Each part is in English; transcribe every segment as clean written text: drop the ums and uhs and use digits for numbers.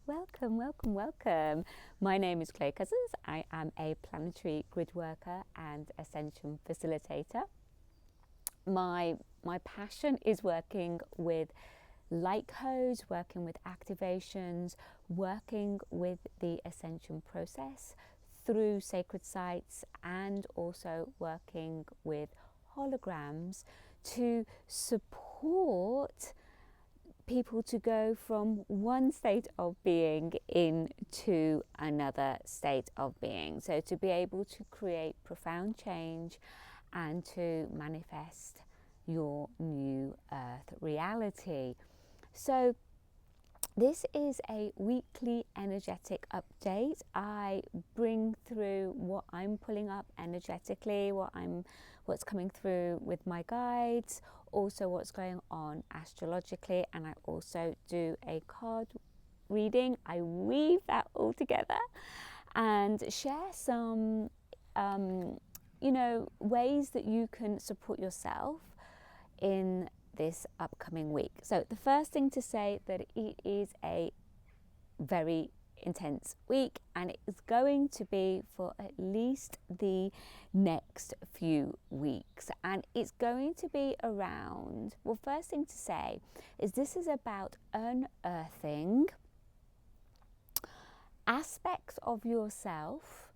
Welcome, welcome, welcome. My name is Chloe Cousins. I am a planetary grid worker and Ascension facilitator. My passion is working with light codes, working with activations, working with the Ascension process through sacred sites, and also working with holograms to support people to go from one state of being into another state of being. So to be able to create profound change and to manifest your new earth reality. So this is a weekly energetic update. I bring through what I'm pulling up energetically, what's coming through with my guides, also what's going on astrologically, and I also do a card reading. I weave that all together and share some ways that you can support yourself in this upcoming week. So the first thing to say that it is a very intense week, and it's going to be for at least the next few weeks, and it's going to be around, well, first thing to say is this is about unearthing aspects of yourself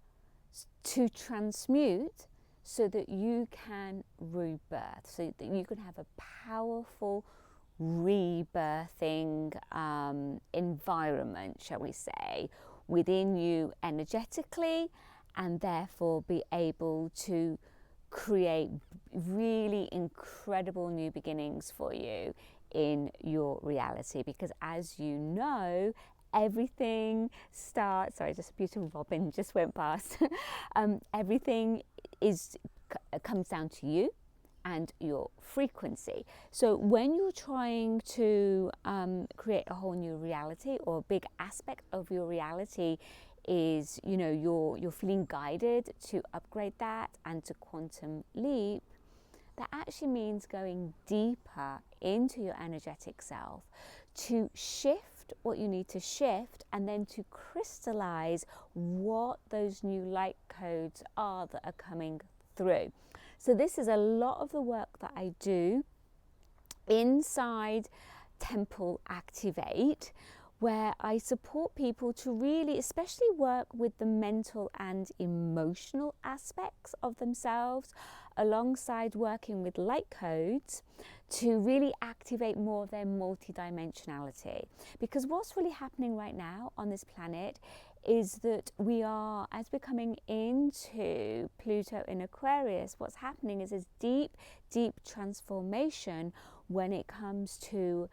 to transmute so that you can rebirth, so that you can have a powerful rebirthing environment, shall we say, within you energetically, and therefore be able to create really incredible new beginnings for you in your reality. Because as you know, everything starts, sorry, just a beautiful robin just went past. Everything comes down to you and your frequency. So when you're trying to create a whole new reality, or a big aspect of your reality is, you're feeling guided to upgrade that and to quantum leap, that actually means going deeper into your energetic self to shift what you need to shift, and then to crystallize what those new light codes are that are coming through. So this is a lot of the work that I do inside Temple Activate, where I support people to really, especially work with the mental and emotional aspects of themselves, alongside working with light codes to really activate more of their multidimensionality. Because what's really happening right now on this planet is that we are, as we're coming into Pluto in Aquarius, what's happening is this deep, deep transformation when it comes to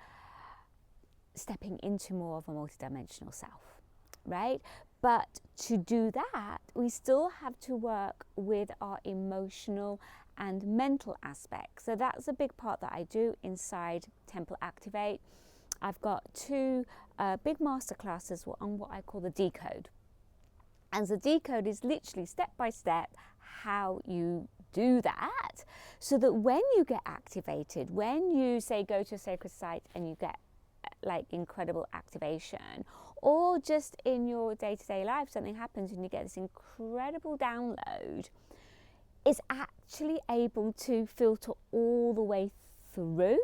stepping into more of a multidimensional self, right? But to do that, we still have to work with our emotional and mental aspects. So that's a big part that I do inside Temple Activate. I've got two big masterclasses on what I call the decode. And the decode is literally step by step how you do that, so that when you get activated, when you say go to a sacred site and you get like incredible activation, or just in your day-to-day life something happens and you get this incredible download, it's actually able to filter all the way through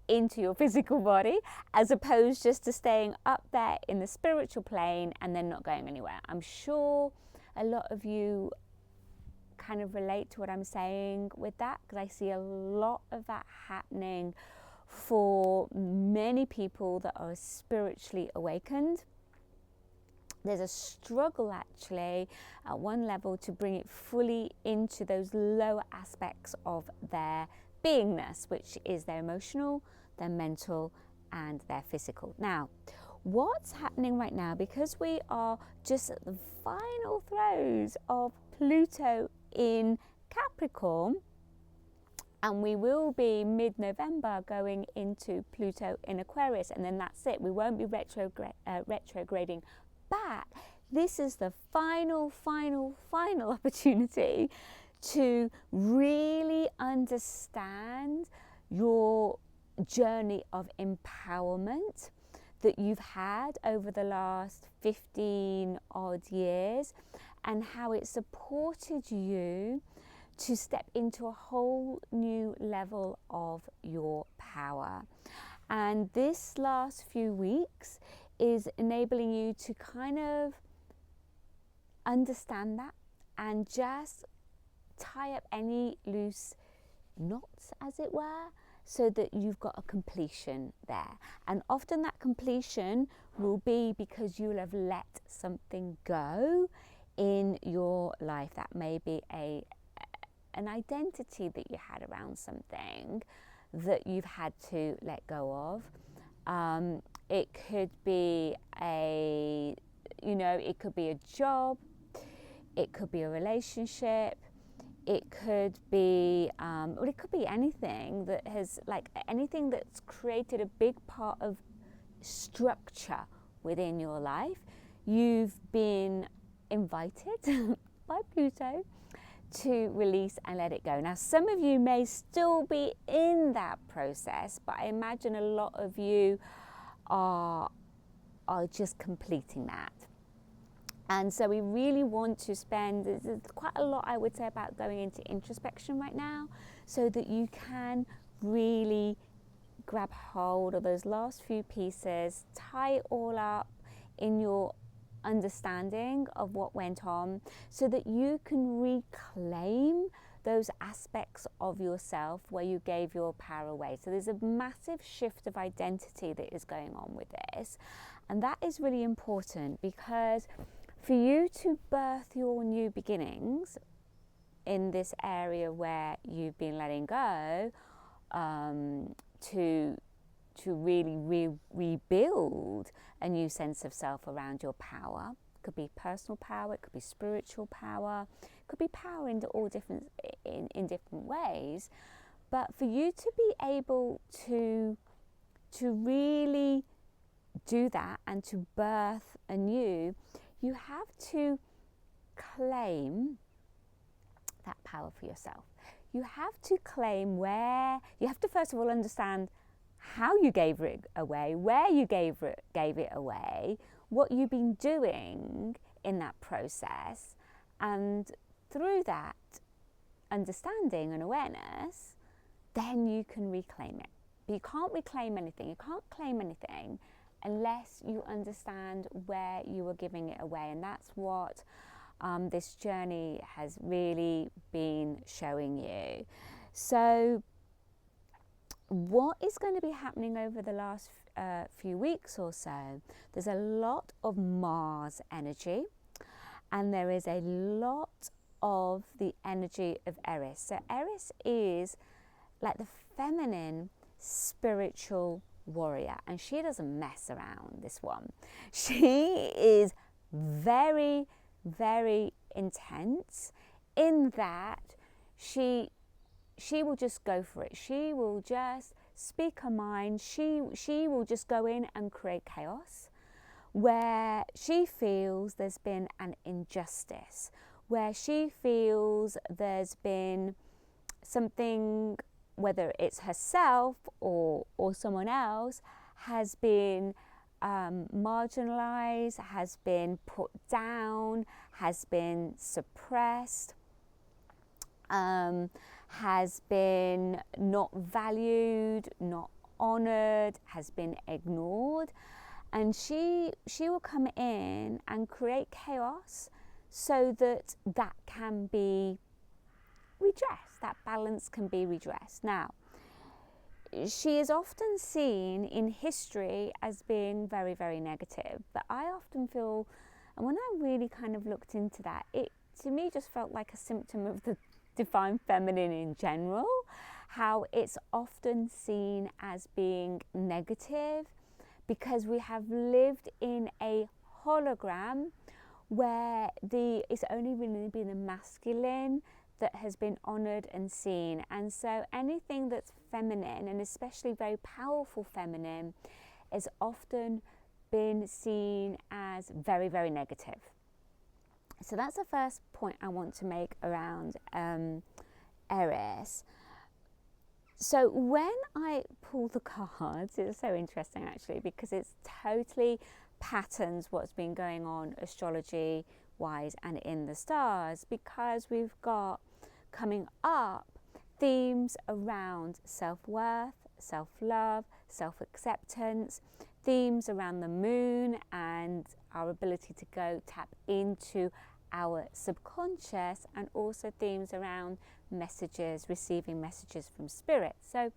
into your physical body, as opposed just to staying up there in the spiritual plane and then not going anywhere. I'm sure a lot of you kind of relate to what I'm saying with that, because I see a lot of that happening for many people that are spiritually awakened. There's a struggle actually at one level to bring it fully into those lower aspects of their beingness, which is their emotional, their mental, and their physical. Now, what's happening right now, because we are just at the final throes of Pluto in Capricorn, and we will be mid-November going into Pluto in Aquarius, and then that's it. We won't be retrograding back. This is the final opportunity to really understand your journey of empowerment, that you've had over the last 15 odd years, and how it supported you to step into a whole new level of your power. And this last few weeks is enabling you to kind of understand that and just tie up any loose knots, as it were, so that you've got a completion there. And often that completion will be because you'll have let something go in your life. That may be an identity that you had around something that you've had to let go of. It could be it could be a job, it could be a relationship, it could be, it could be anything that has, anything that's created a big part of structure within your life. You've been invited by Pluto to release and let it go. Now, some of you may still be in that process, but I imagine a lot of you are just completing that. And so we really want to spend, there's quite a lot I would say about going into introspection right now, so that you can really grab hold of those last few pieces, tie it all up in your understanding of what went on, so that you can reclaim those aspects of yourself where you gave your power away. So there's a massive shift of identity that is going on with this, and that is really important, because for you to birth your new beginnings in this area where you've been letting go, to really rebuild a new sense of self around your power. It could be personal power, it could be spiritual power, it could be power in different ways. But for you to be able to really do that and to birth anew, you have to claim that power for yourself. You have to claim you have to first of all understand how you gave it away, where you gave it away, what you've been doing in that process. And through that understanding and awareness, then you can reclaim it. But you can't reclaim anything, you can't claim anything unless you understand where you were giving it away. And that's what this journey has really been showing you. So what is going to be happening over the last few weeks or so? There's a lot of Mars energy, and there is a lot of the energy of Eris. So Eris is like the feminine spiritual warrior, and she doesn't mess around, this one. She is very, very intense in that she will just go for it. She will just speak her mind. She will just go in and create chaos where she feels there's been an injustice, where she feels there's been something, whether it's herself or someone else, has been marginalized, has been put down, has been suppressed, has been not valued, not honored, has been ignored. And she will come in and create chaos so that can be redressed, that balance can be redressed. Now, she is often seen in history as being very, very negative, but I often feel, and when I really kind of looked into that, it to me just felt like a symptom of the divine feminine in general, how it's often seen as being negative because we have lived in a hologram where it's only really been the masculine that has been honoured and seen. And so anything that's feminine, and especially very powerful feminine, is often been seen as very, very negative. So that's the first point I want to make around Eris. So when I pull the cards, it's so interesting actually, because it's totally patterns what's been going on astrology wise and in the stars, because we've got coming up themes around self-worth, self-love, self-acceptance, themes around the moon and our ability to go tap into our subconscious, and also themes around messages, receiving messages from spirit. So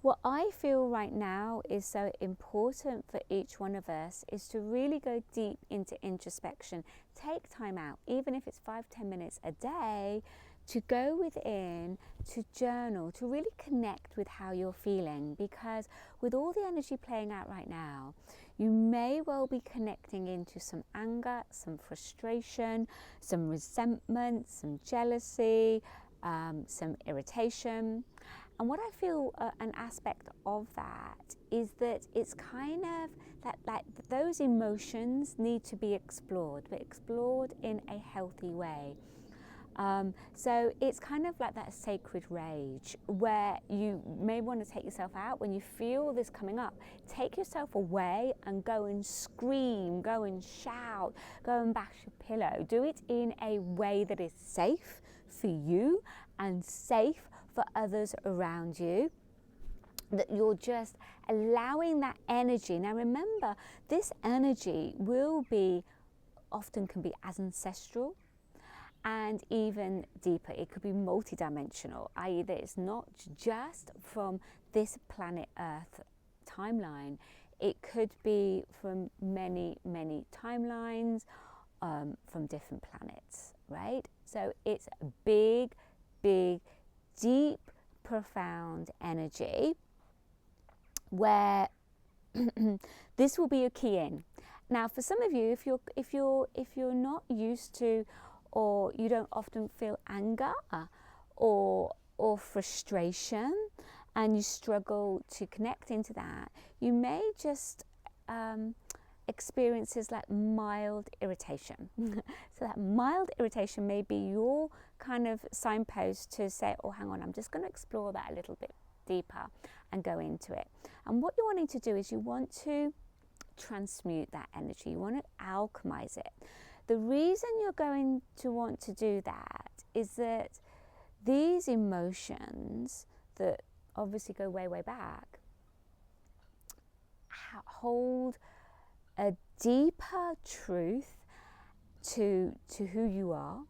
what I feel right now is so important for each one of us is to really go deep into introspection. Take time out, even if it's 5-10 minutes a day, to go within, to journal, to really connect with how you're feeling, because with all the energy playing out right now, you may well be connecting into some anger, some frustration, some resentment, some jealousy, some irritation. And what I feel an aspect of that is that it's kind of that, like, those emotions need to be explored, but explored in a healthy way. So it's kind of like that sacred rage where you may want to take yourself out. When you feel this coming up, take yourself away and go and scream, go and shout, go and bash your pillow. Do it in a way that is safe for you and safe for others around you, that you're just allowing that energy. Now remember, this energy often can be as ancestral and even deeper. It could be multidimensional, i.e. that it's not just from this planet Earth timeline. It could be from many, many timelines, from different planets, right? So it's a big, big, deep, profound energy where this will be a key in. Now, for some of you, if you're not used to, or you don't often feel anger or frustration, and you struggle to connect into that, you may just experiences like mild irritation. So that mild irritation may be your kind of signpost to say, oh, hang on, I'm just going to explore that a little bit deeper and go into it. And what you're wanting to do is you want to transmute that energy. You want to alchemize it. The reason you're going to want to do that is that these emotions that obviously go way, way back hold a deeper truth to who you are,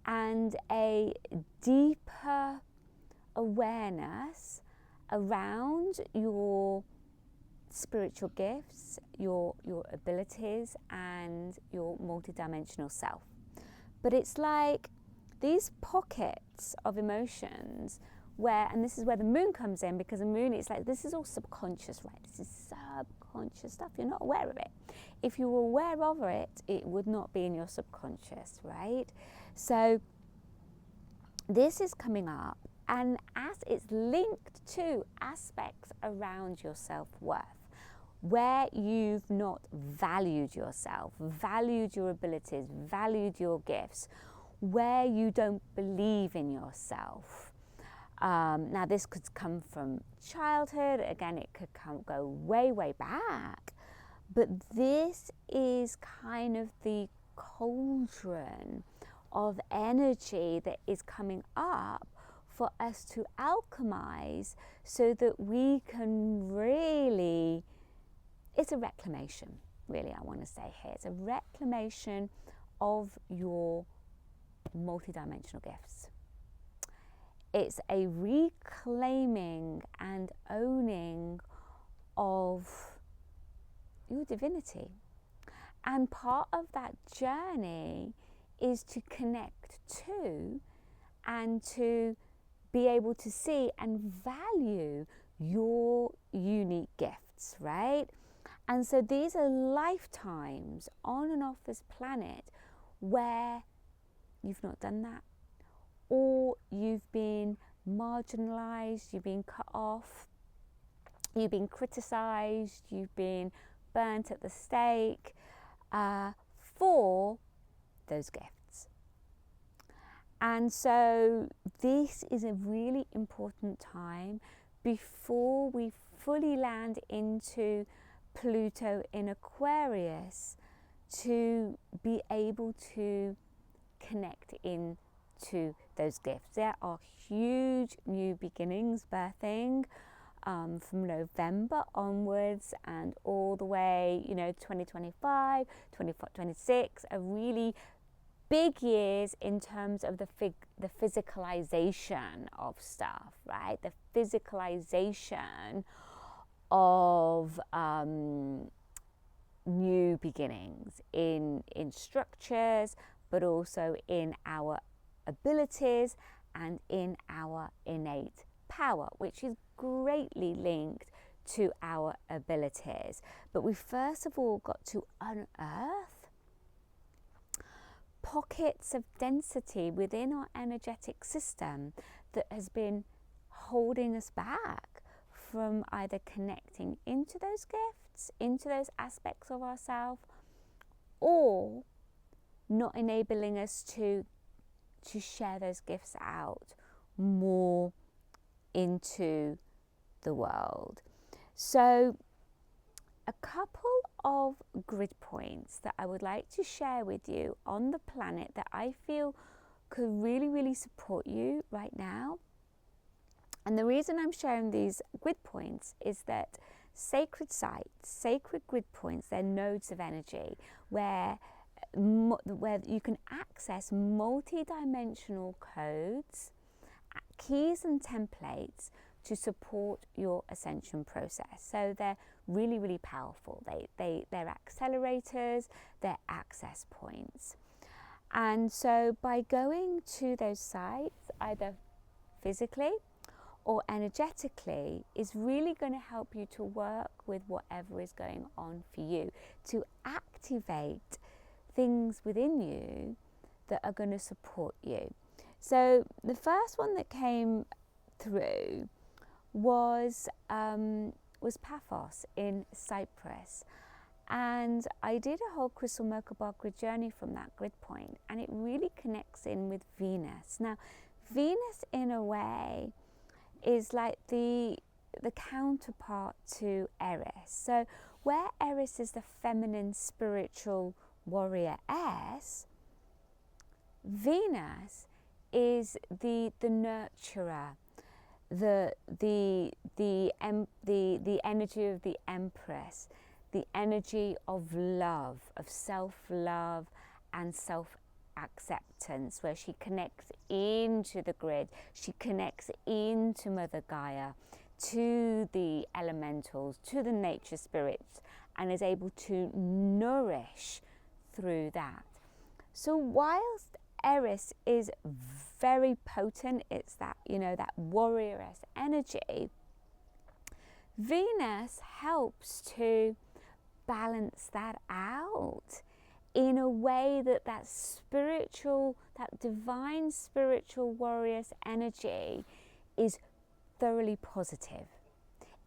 and a deeper awareness around your spiritual gifts, your abilities, and your multidimensional self. But it's like these pockets of emotions where, and this is where the moon comes in, because the moon is like, this is all subconscious, right? This is subconscious stuff. You're not aware of it. If you were aware of it, it would not be in your subconscious, right? So this is coming up, and as it's linked to aspects around your self-worth, where you've not valued yourself, valued your abilities, valued your gifts, where you don't believe in yourself. Now this could come from childhood, again it could go way, way back, but this is kind of the cauldron of energy that is coming up for us to alchemize, so that we can really, it's a reclamation, really, I want to say here. It's a reclamation of your multidimensional gifts. It's a reclaiming and owning of your divinity. And part of that journey is to connect to and to be able to see and value your unique gifts, right? And so these are lifetimes on and off this planet where you've not done that, or you've been marginalized, you've been cut off, you've been criticized, you've been burnt at the stake for those gifts. And so this is a really important time before we fully land into Pluto in Aquarius to be able to connect into those gifts. There are huge new beginnings birthing from November onwards and all the way, 2025, 2026 are really big years in terms of the physicalization of stuff, right? The physicalization of new beginnings in structures, but also in our abilities and in our innate power, which is greatly linked to our abilities. But we first of all got to unearth pockets of density within our energetic system that has been holding us back from either connecting into those gifts, into those aspects of ourselves, or not enabling us to share those gifts out more into the world. So a couple of grid points that I would like to share with you on the planet that I feel could really, really support you right now. And the reason I'm sharing these grid points is that sacred sites, sacred grid points, they're nodes of energy where you can access multi-dimensional codes, keys and templates to support your ascension process. So they're really, really powerful. They're accelerators, they're access points. And so by going to those sites, either physically or energetically, is really going to help you to work with whatever is going on for you, to activate things within you that are going to support you. So the first one that came through was Paphos in Cyprus, and I did a whole crystal Merkaba grid journey from that grid point, and it really connects in with Venus. Now, Venus in a way is like the counterpart to Eris. So where Eris is the feminine spiritual warrior-ess, Venus is the nurturer, the energy of the Empress, the energy of love, of self-love and self-acceptance, where she connects into the grid, she connects into Mother Gaia, to the elementals, to the nature spirits, and is able to nourish through that. So whilst Eris is very potent, it's that, that warrioress energy, Venus helps to balance that out in a way that spiritual, that divine spiritual warrioress energy is thoroughly positive.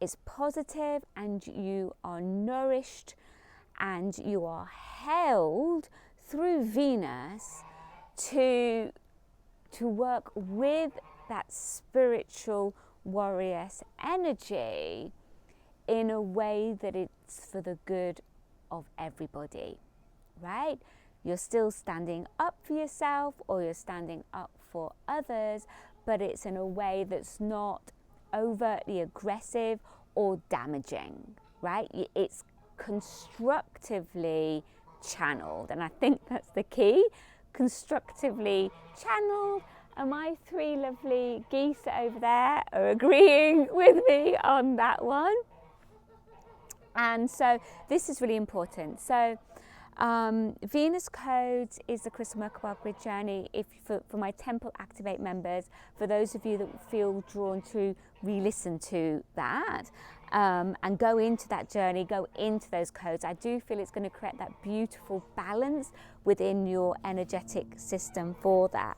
It's positive, and you are nourished and you are held through Venus to work with that spiritual warrioress energy in a way that it's for the good of everybody, right? You're still standing up for yourself, or you're standing up for others, but it's in a way that's not overtly aggressive or damaging, right? It's constructively channeled, and I think that's the key. Constructively channeled, and my three lovely geese over there are agreeing with me on that one. And so this is really important. So Venus codes is the Crystal Merkaba grid journey. For my Temple Activate members, for those of you that feel drawn to re-listen to that and go into that journey, go into those codes, I do feel it's going to create that beautiful balance within your energetic system for that.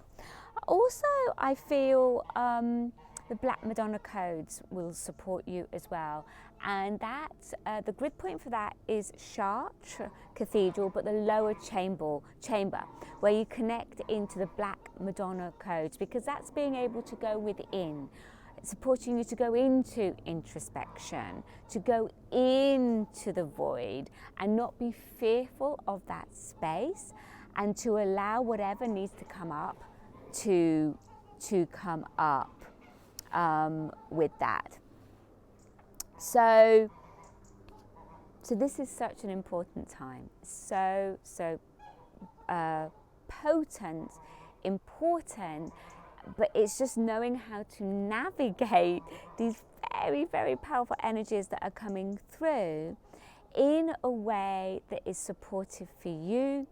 Also, I feel the Black Madonna codes will support you as well. and that the grid point for that is Chartres Cathedral, but the lower chamber where you connect into the Black Madonna codes, because that's being able to go within, supporting you to go into introspection, to go into the void and not be fearful of that space, and to allow whatever needs to come up to come up with that. So this is such an important time, so potent, important, but it's just knowing how to navigate these very, very powerful energies that are coming through in a way that is supportive for you,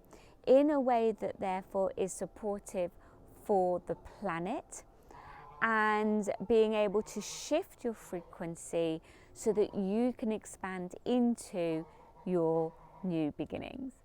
in a way that therefore is supportive for the planet, and being able to shift your frequency so that you can expand into your new beginnings.